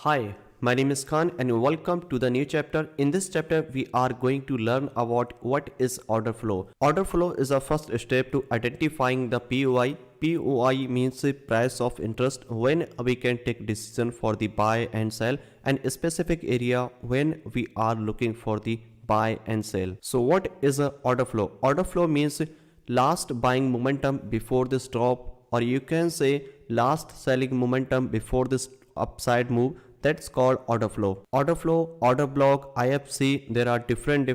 Hi, my name is Khan and welcome to the new chapter. In this chapter, we are going to learn about what is order flow. Order flow is the first step to identifying the POI. POI means the price of interest when we can take decision for the buy and sell, and a specific area when we are looking for the buy and sell. So what is a order flow? Order flow means last buying momentum before this drop, or you can say last selling momentum before this upside move. That's called order flow. Order flow, order block, IFC, there are different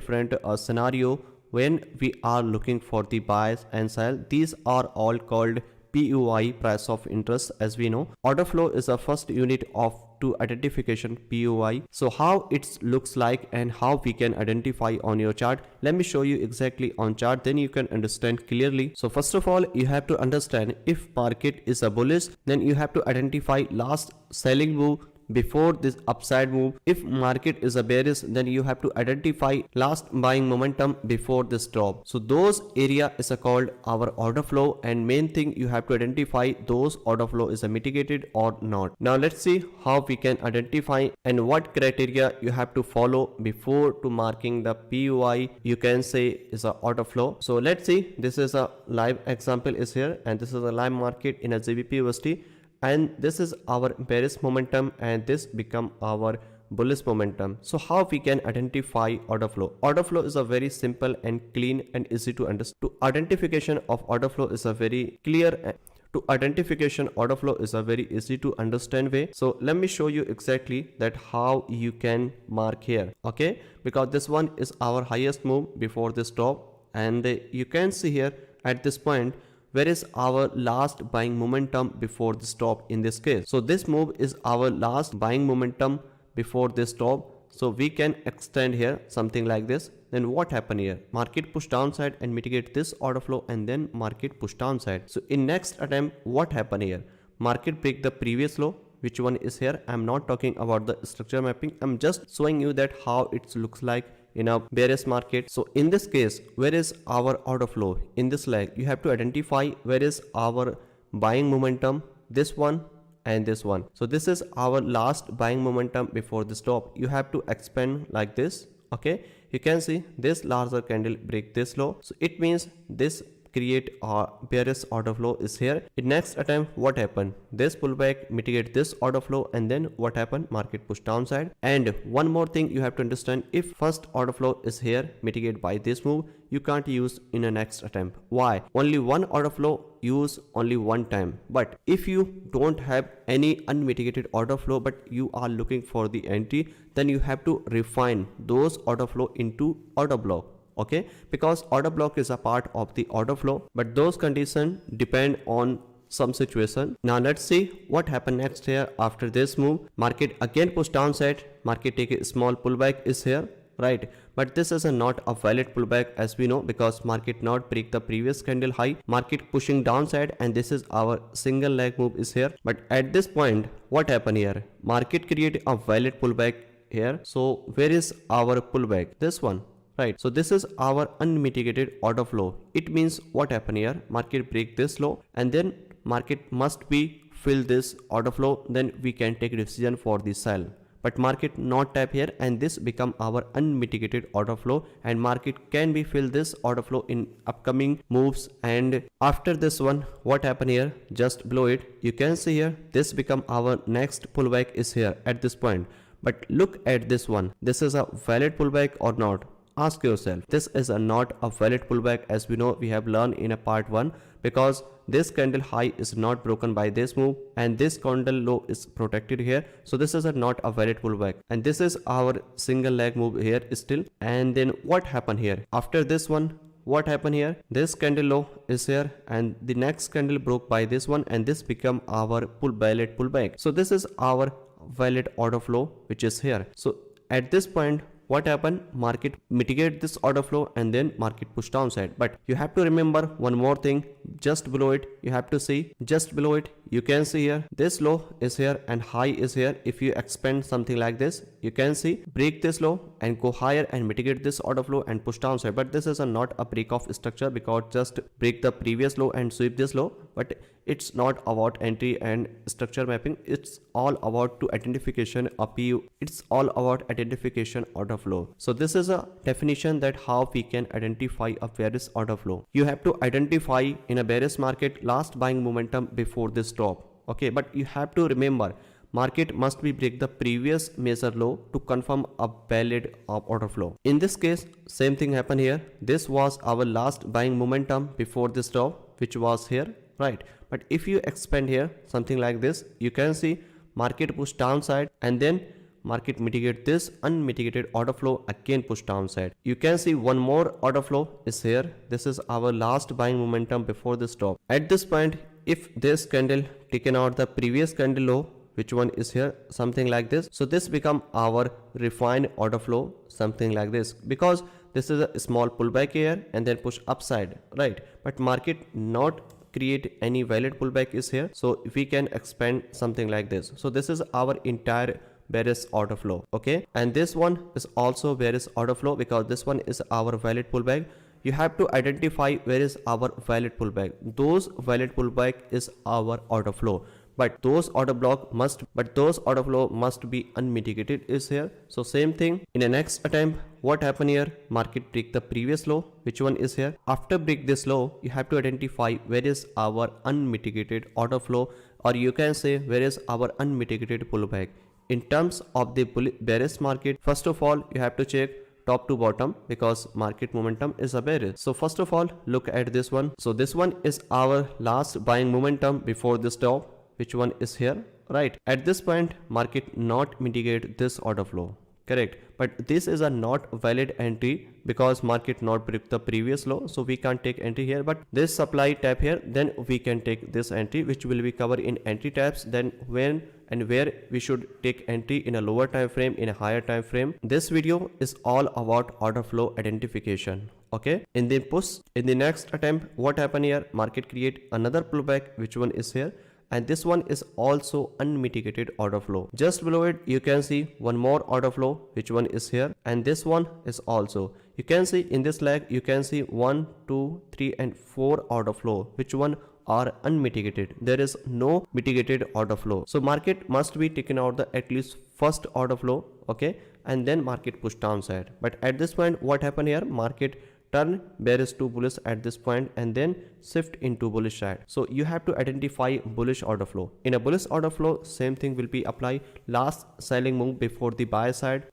scenario when we are looking for the buys and sell. These are all called POI, price of interest. As we know, order flow is the first unit of to identification POI. So how it looks like and how we can identify on your chart, let me show you exactly on chart, then you can understand clearly. So first of all, you have to understand if market is a bullish, then you have to identify last selling move before this upside move. If market is a bearish, then you have to identify last buying momentum before this drop. So those area is called our order flow, and main thing you have to identify those order flow is a mitigated or not. Now let's see how we can identify and what criteria you have to follow before to marking the POI, you can say is a order flow. So let's see, this is a live example is here, and this is a live market in a GBP USD, and this is our bearish momentum and this become our bullish momentum. So how we can identify order flow? Order flow is a very simple and clean and easy to understand. To identification of order flow is a very clear to identification order flow is a very easy to understand way. So let me show you exactly that how you can mark here, okay? Because this one is our highest move before this drop, and you can see here at this point where is our last buying momentum before the stop in this case. So this move is our last buying momentum before this stop. So we can extend here something like this. Then what happened here? Market push downside and mitigate this order flow, and then market push downside. So in next attempt, what happened here? Market break the previous low, which one is here. I'm not talking about the structure mapping. I'm just showing you that how it looks like in a bearish market. So in this case, where is our order flow? In this leg, you have to identify where is our buying momentum, this one and this one. So this is our last buying momentum before the stop. You have to expand like this, okay? You can see this larger candle break this low. So it means this create a bearish order flow is here. In next attempt, what happened? This pullback mitigate this order flow, and then what happened? Market push downside. And one more thing you have to understand, if first order flow is here mitigate by this move, you can't use in a next attempt. Why? Only one order flow use only one time. But if you don't have any unmitigated order flow but you are looking for the entry, then you have to refine those order flow into order block, okay? Because order block is a part of the order flow, but those conditions depend on some situation. Now let's see what happened next here. After this move, market again push downside, market take a small pullback is here, right? But this is not a valid pullback, as we know, because market not break the previous candle high, market pushing downside, and this is our single leg move is here. But at this point, what happened here? Market create a valid pullback here. So where is our pullback? This one, right? So this is our unmitigated order flow. It means what happened here? Market break this low, and then market must be fill this order flow, then we can take a decision for the sell. But market not tap here, and this become our unmitigated order flow, and market can be fill this order flow in upcoming moves. And after this one, what happened here? Just below it, you can see here this become our next pullback is here at this point. But look at this one, this is a valid pullback or not? Ask yourself, this is not a valid pullback, as we know, we have learned in a part 1, because this candle high is not broken by this move, and this candle low is protected here. So this is not a valid pullback, and this is our single leg move here still. And then what happened here? After this one, what happened here? This candle low is here, and the next candle broke by this one, and this become our valid pullback. So this is our valid order flow which is here. So at this point, what happened? Market mitigate this order flow, and then market push downside. But you have to remember one more thing, just below it you have to see, just below it you can see here this low is here and high is here. If you expand something like this, you can see break this low and go higher and mitigate this order flow and push downside. But this is not a break of structure, because just break the previous low and sweep this low. But it's not about entry and structure mapping. It's all about to identification of PU. It's all about identification order flow. So this is a definition that how we can identify a bearish order flow. You have to identify in a bearish market last buying momentum before this top. Okay, but you have to remember market must be break the previous major low to confirm a valid order flow. In this case, same thing happened here. This was our last buying momentum before this top, which was here, right? But if you expand here something like this, you can see market push downside and then market mitigate this unmitigated order flow, again push downside. You can see one more order flow is here. This is our last buying momentum before this top. At this point, if this candle taken out the previous candle low, which one is here, something like this, so this become our refined order flow, something like this, because this is a small pullback here and then push upside, right? But market not create any valid pullback is here, so we can expand something like this. So this is our entire bearish order flow. Okay, and this one is also bearish order flow, because this one is our valid pullback. You have to identify where is our valid pullback. Those valid pullback is our order flow, but those order flow must be unmitigated is here. So same thing in the next attempt, what happened here, market break the previous low, which one is here. After break this low, you have to identify where is our unmitigated order flow, or you can say where is our unmitigated pullback. In terms of the bearish market, first of all you have to check top to bottom, because market momentum is a bearish. So first of all, look at this one. So this one is our last buying momentum before this top, which one is here, right? At this point, market not mitigate this order flow, correct? But this is a not valid entry, because market not break the previous low, so we can't take entry here. But this supply tap here, then we can take this entry, which will be covered in entry taps, then when and where we should take entry in a lower time frame, in a higher time frame. This video is all about order flow identification. Okay, in the next attempt, what happened here, market create another pullback, which one is here, and this one is also unmitigated order flow. Just below it, you can see one more order flow, which one is here, and this one is also, you can see in this leg, you can see 1, 2, 3 and 4 order flow, which one are unmitigated. There is no mitigated order flow. So market must be taken out the at least first order flow, okay, and then market push downside. But at this point, what happened here, market turn bearish to bullish at this point and then shift into bullish side. So you have to identify bullish order flow. In a bullish order flow, same thing will be apply last selling move before the buy side.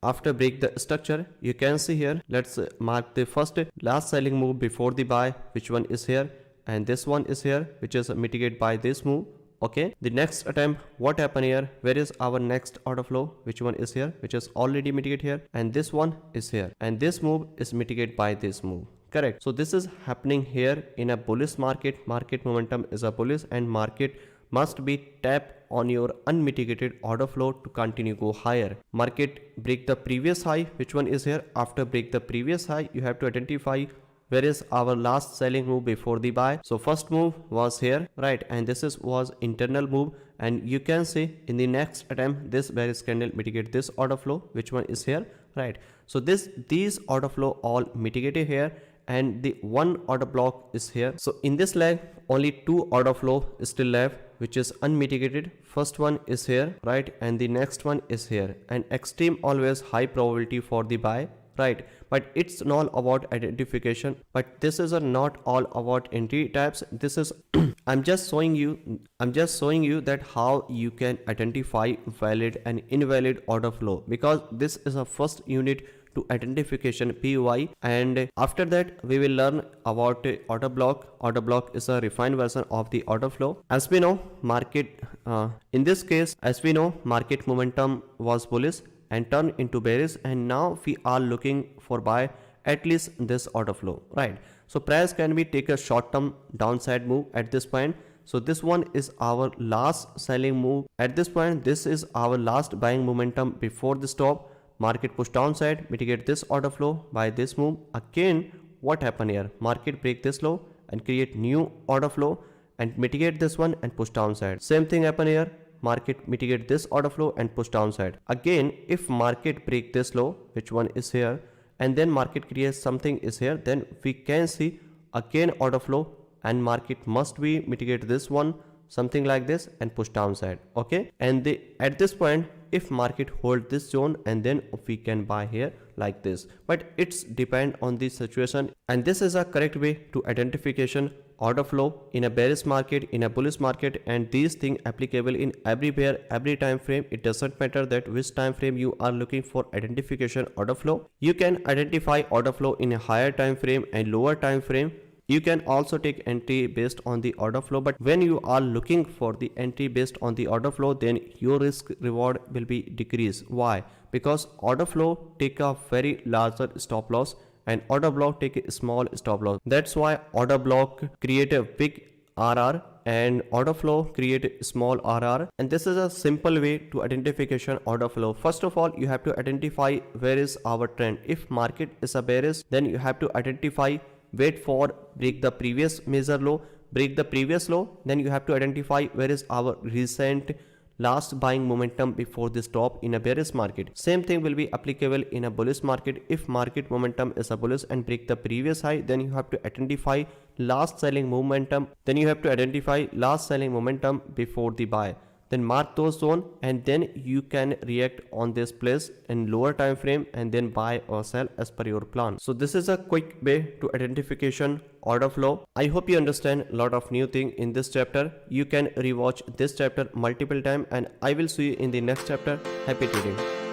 After break the structure, you can see here, let's mark the first last selling move before the buy, which one is here, and this one is here, which is mitigated by this move. Okay, the next attempt, what happened here, where is our next order flow, which one is here, which is already mitigated here, and this one is here, and this move is mitigated by this move, correct? So this is happening here in a bullish market. Market momentum is a bullish, and market must be tap on your unmitigated order flow to continue go higher. Market break the previous high, which one is here. After break the previous high, you have to identify where is our last selling move before the buy. So first move was here, right, and this was internal move, and you can see in the next attempt this bearish candle mitigate this order flow, which one is here, right? So these order flow all mitigated here, and the one order block is here. So in this leg, only two order flow is still left, which is unmitigated. First one is here, right, and the next one is here, and extreme always high probability for the buy, right? But it's not about identification, but this is not all about entry types. This is I'm just showing you that how you can identify valid and invalid order flow, because this is a first unit to identification POI, and after that we will learn about order block. Order block is a refined version of the order flow. As we know, market in this case, as we know, market momentum was bullish and turn into bearish, and now we are looking for buy at least this order flow, right? So price can be take a short-term downside move at this point. So this one is our last selling move at this point. This is our last buying momentum before the stop. Market push downside, mitigate this order flow by this move. Again, what happened here? Market break this low and create new order flow, and mitigate this one and push downside. Same thing happen here. Market mitigate this order flow and push downside. Again, if market break this low, which one is here, and then market creates something is here, then we can see again order flow and market must be mitigate this one, something like this, and push downside. Okay, and at this point, if market hold this zone, and then we can buy here like this, but it's depend on the situation, and this is a correct way to identification order flow in a bearish market, in a bullish market, and these things applicable in everywhere, every time frame. It doesn't matter that which time frame you are looking for identification order flow. You can identify order flow in a higher time frame and lower time frame. You can also take entry based on the order flow, but when you are looking for the entry based on the order flow, then your risk reward will be decreased. Why? Because order flow take a very larger stop loss and order block take a small stop loss. That's why order block create a big RR and order flow create a small RR, and this is a simple way to identification order flow. First of all, you have to identify where is our trend. If market is a bearish, then you have to identify, wait for break the previous major low, break the previous low, then you have to identify where is our recent last buying momentum before this top in a bearish market. Same thing will be applicable in a bullish market. If market momentum is a bullish and break the previous high, then you have to identify last selling momentum, before the buy. Then mark those zone, and then you can react on this place in lower time frame and then buy or sell as per your plan. So this is a quick way to identification order flow. I hope you understand a lot of new thing in this chapter. You can rewatch this chapter multiple times, and I will see you in the next chapter. Happy trading.